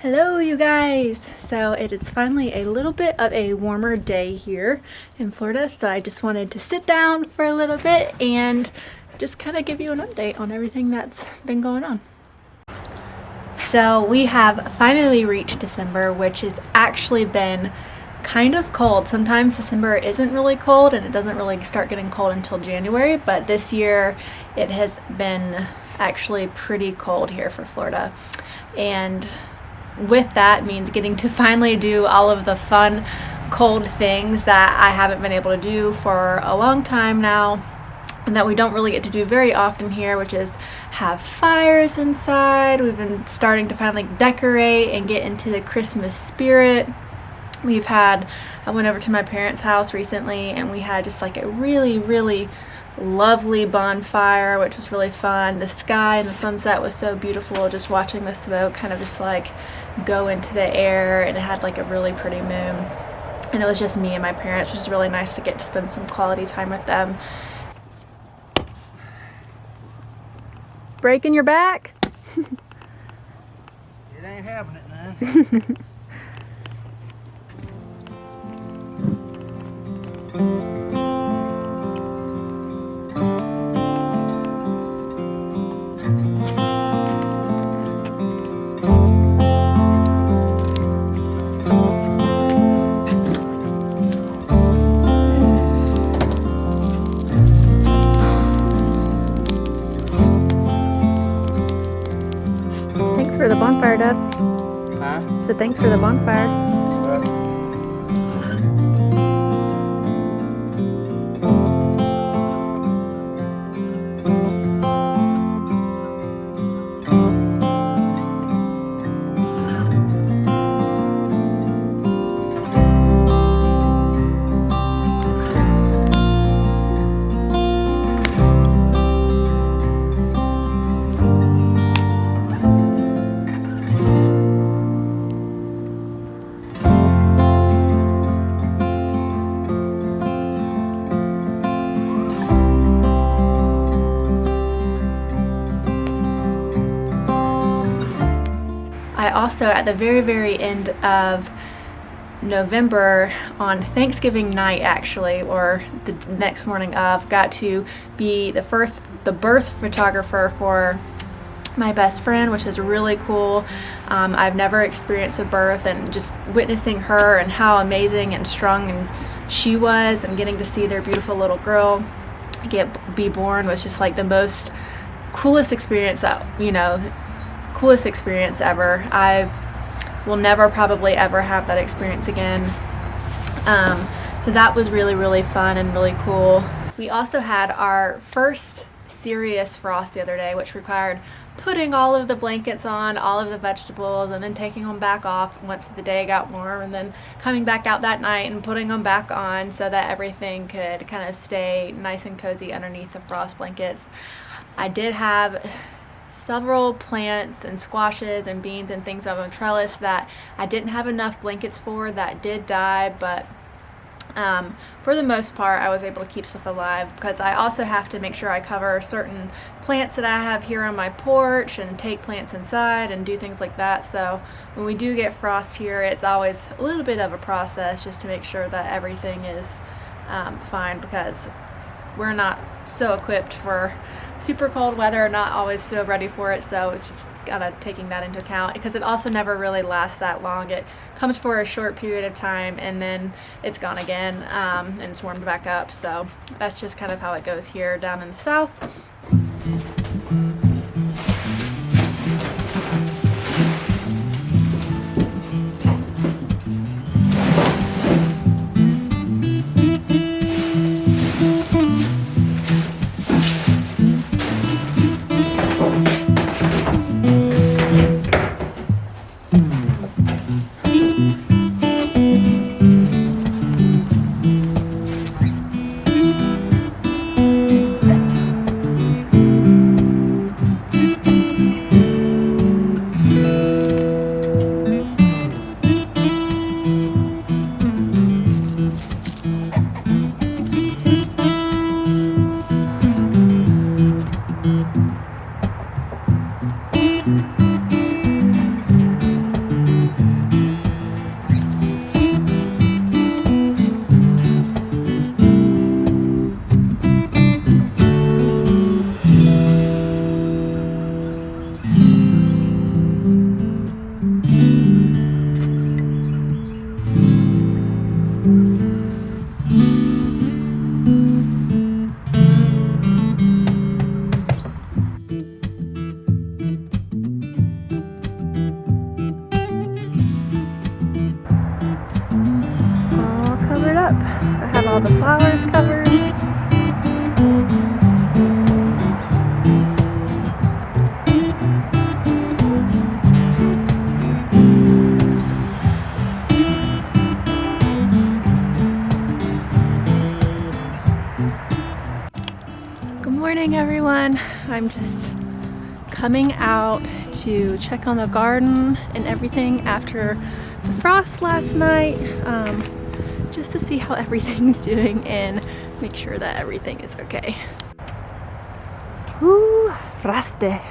Hello you guys! So it is finally a little bit of a warmer day here in Florida, so I just wanted to sit down for a little bit and just kind of give you an update on everything that's been going on. So we have finally reached December, which has actually been kind of cold. Sometimes December isn't really cold and it doesn't really start getting cold until January, but this year it has been actually pretty cold here for Florida. And with that means getting to finally do all of the fun cold things that I haven't been able to do for a long time now, and that we don't really get to do very often here, which is have fires inside. We've been starting to finally decorate and get into the Christmas spirit. I went over to my parents' house recently and we had just like a really lovely bonfire, which was really fun. The sky and the sunset was so beautiful, just watching the smoke kind of just like go into the air, and it had like a really pretty moon, and it was just me and my parents, which was really nice to get to spend some quality time with them. Breaking your back? It ain't happening now. Thanks for the bonfire, Dad. Huh? So thanks for the bonfire. I also, at the very end of November, on Thanksgiving night actually, or the next morning of, got to be the birth photographer for my best friend, which is really cool. I've never experienced a birth, and just witnessing her and how amazing and strong and she was, and getting to see their beautiful little girl be born was just like the coolest experience ever. I will never probably ever have that experience again. So that was really fun and really cool. We also had our first serious frost the other day, which required putting all of the blankets on, all of the vegetables, and then taking them back off once the day got warm, and then coming back out that night and putting them back on so that everything could kind of stay nice and cozy underneath the frost blankets. I did have several plants and squashes and beans and things on a trellis that I didn't have enough blankets for, that did die, but for the most part I was able to keep stuff alive, because I also have to make sure I cover certain plants that I have here on my porch and take plants inside and do things like that. So when we do get frost here, it's always a little bit of a process just to make sure that everything is fine, because we're not so equipped for super cold weather, not always so ready for it, so it's just kind of taking that into account, because it also never really lasts that long. It comes for a short period of time and then it's gone again, and it's warmed back up. So that's just kind of how it goes here down in the south. all the flowers covered. Good morning, everyone. I'm just coming out to check on the garden and everything after the frost last night, just to see how everything's doing and make sure that everything is okay. Woo, froste.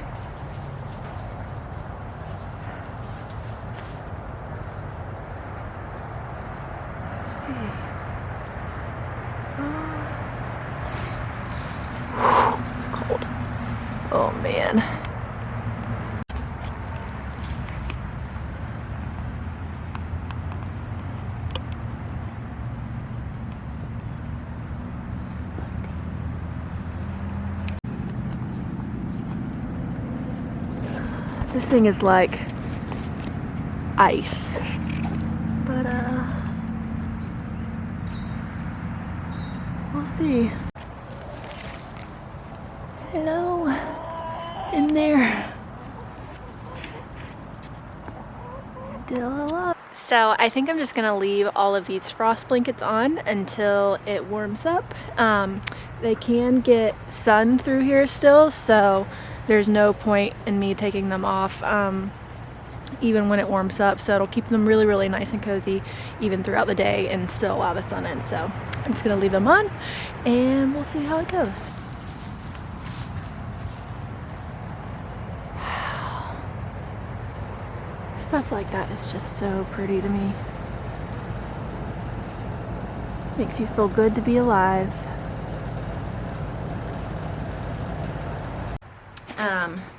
It's cold. Oh man. This thing is like ice, but we'll see. Hello, in there. Still alive. So I think I'm just gonna leave all of these frost blankets on until it warms up. They can get sun through here still, so there's no point in me taking them off even when it warms up, so it'll keep them really, really nice and cozy even throughout the day and still allow the sun in. So I'm just gonna leave them on and we'll see how it goes. Stuff like that is just so pretty to me. Makes you feel good to be alive.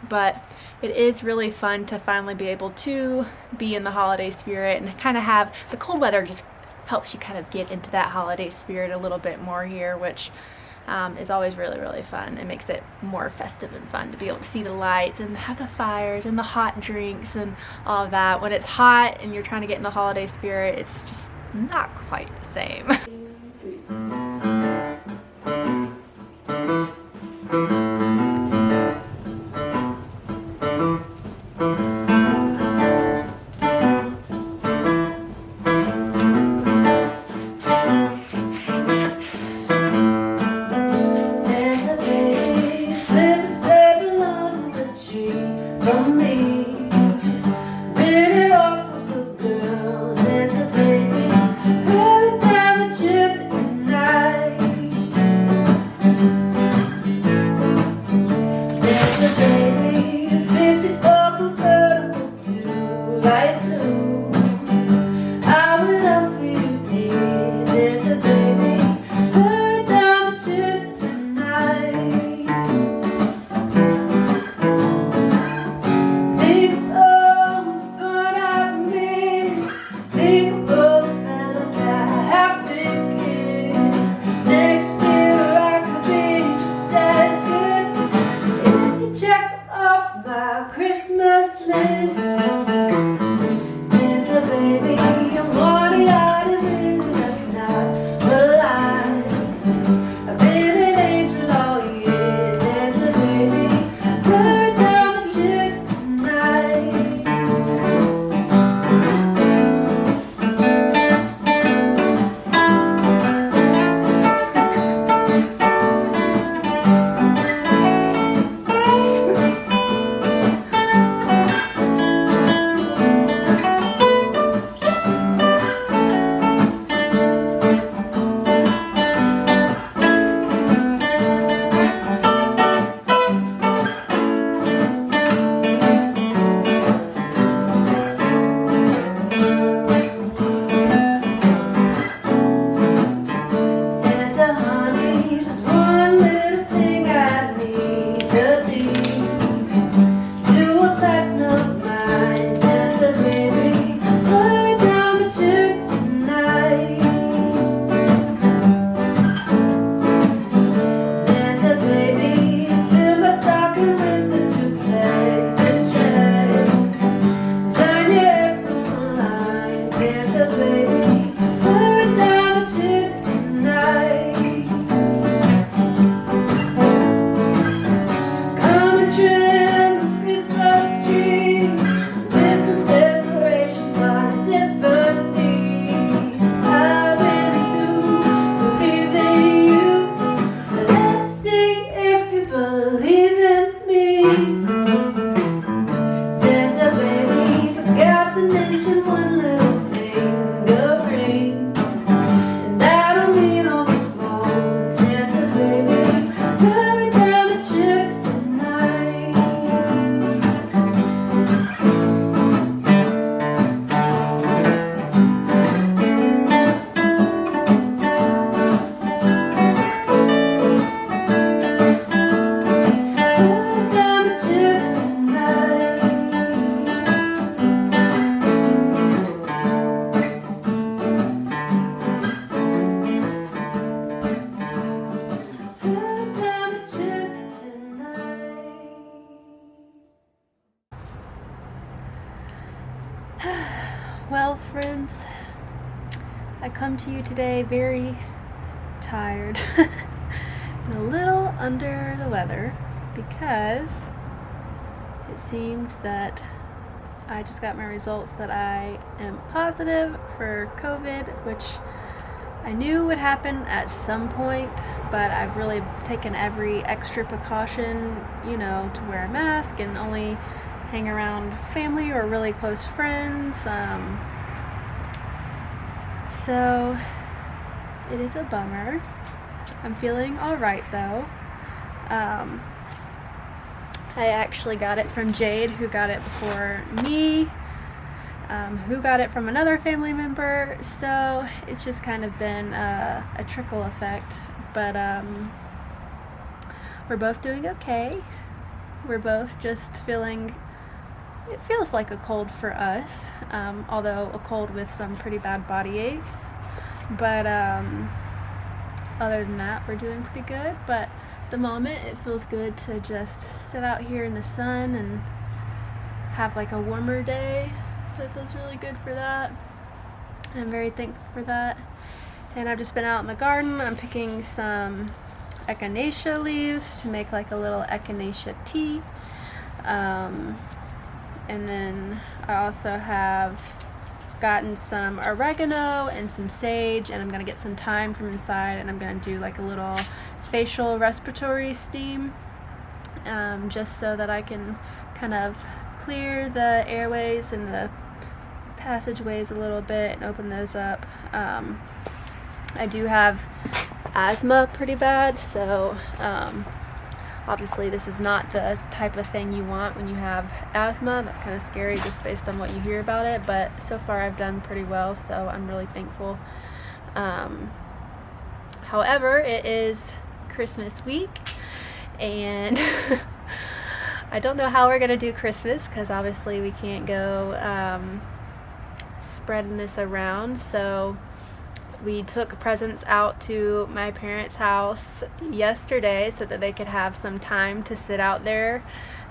But it is really fun to finally be able to be in the holiday spirit and kind of have the cold weather just helps you kind of get into that holiday spirit a little bit more here, which is always really, really fun. It makes it more festive and fun to be able to see the lights and have the fires and the hot drinks and all of that. When it's hot and you're trying to get in the holiday spirit, it's just not quite the same. wishing one little thing of rain, and that'll mean all the fall. Santa baby, hurry down the chip tonight. Hurry down the chip tonight. Hurry down the chip tonight. Well, friends, I come to you today very tired and a little under the weather because it seems that I just got my results that I am positive for COVID, which I knew would happen at some point, but I've really taken every extra precaution, you know, to wear a mask and only hang around family or really close friends. So it is a bummer. I'm feeling all right though. I actually got it from Jade, who got it before me, who got it from another family member. So it's just kind of been a trickle effect, but we're both doing okay. We're both just feeling, it feels like a cold for us, although a cold with some pretty bad body aches. But other than that, we're doing pretty good. But at the moment, it feels good to just sit out here in the sun and have like a warmer day. So it feels really good for that. And I'm very thankful for that. And I've just been out in the garden. I'm picking some echinacea leaves to make like a little echinacea tea. And then I also have gotten some oregano and some sage, and I'm gonna get some thyme from inside, and I'm gonna do like a little facial respiratory steam, just so that I can kind of clear the airways and the passageways a little bit and open those up. I do have asthma pretty bad, so obviously this is not the type of thing you want when you have asthma. That's kind of scary just based on what you hear about it, but so far I've done pretty well, so I'm really thankful. However, it is Christmas week, and I don't know how we're gonna do Christmas because obviously we can't go spreading this around. So we took presents out to my parents' house yesterday so that they could have some time to sit out there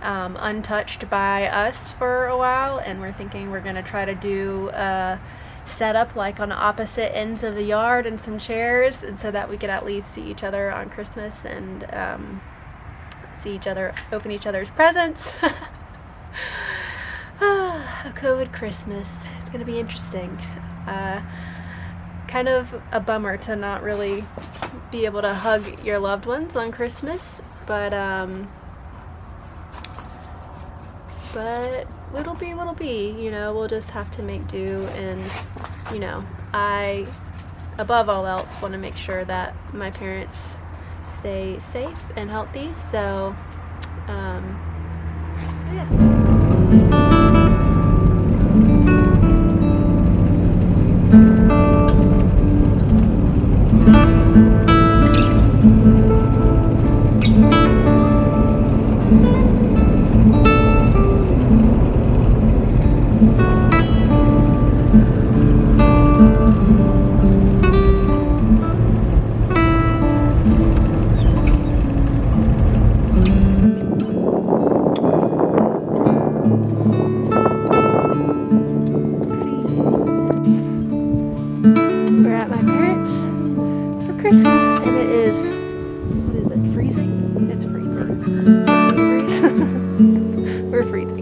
untouched by us for a while, and we're thinking we're gonna try to do a setup like on opposite ends of the yard and some chairs, and so that we could at least see each other on Christmas and see each other, open each other's presents. A COVID Christmas. It's gonna be interesting. Kind of a bummer to not really be able to hug your loved ones on Christmas, but it'll be what'll be, you know. We'll just have to make do, and you know, I above all else want to make sure that my parents stay safe and healthy, so yeah. We're at my parents for Christmas, and it is, what is it, freezing? It's freezing. 70 degrees. We're freezing.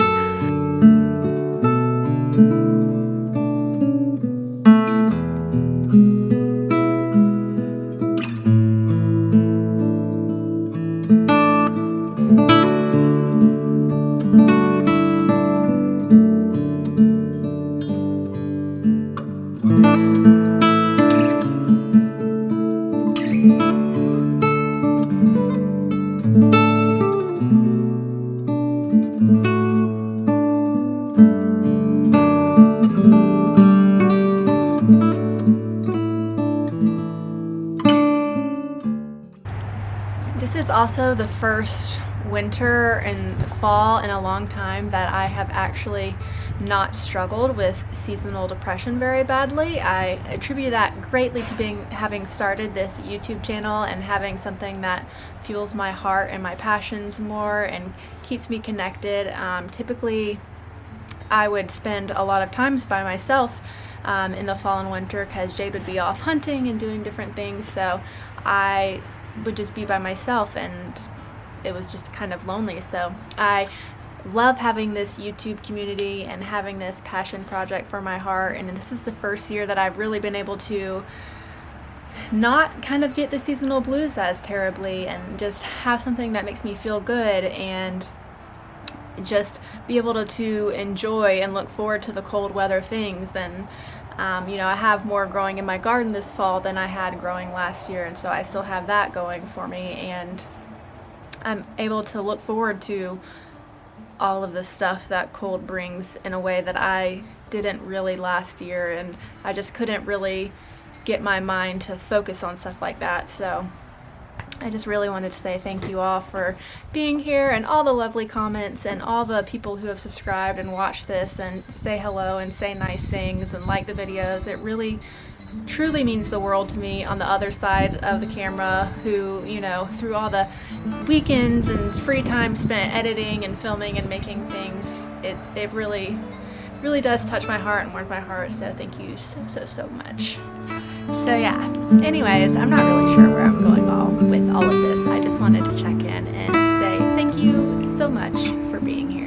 also the first winter and fall in a long time that I have actually not struggled with seasonal depression very badly. I attribute that greatly to having started this YouTube channel and having something that fuels my heart and my passions more and keeps me connected. Typically, I would spend a lot of times by myself in the fall and winter because Jade would be off hunting and doing different things, so I would just be by myself and it was just kind of lonely. So I love having this YouTube community and having this passion project for my heart, and this is the first year that I've really been able to not kind of get the seasonal blues as terribly and just have something that makes me feel good and just be able to enjoy and look forward to the cold weather things. And I have more growing in my garden this fall than I had growing last year, and so I still have that going for me, and I'm able to look forward to all of the stuff that cold brings in a way that I didn't really last year, and I just couldn't really get my mind to focus on stuff like that. So I just really wanted to say thank you all for being here, and all the lovely comments, and all the people who have subscribed and watched this and say hello and say nice things and like the videos. It really truly means the world to me on the other side of the camera, who, through all the weekends and free time spent editing and filming and making things, it really does touch my heart and warm my heart. So thank you so much. So yeah, anyways, I'm not really sure where I'm going with all of this. I just wanted to check in and say thank you so much for being here.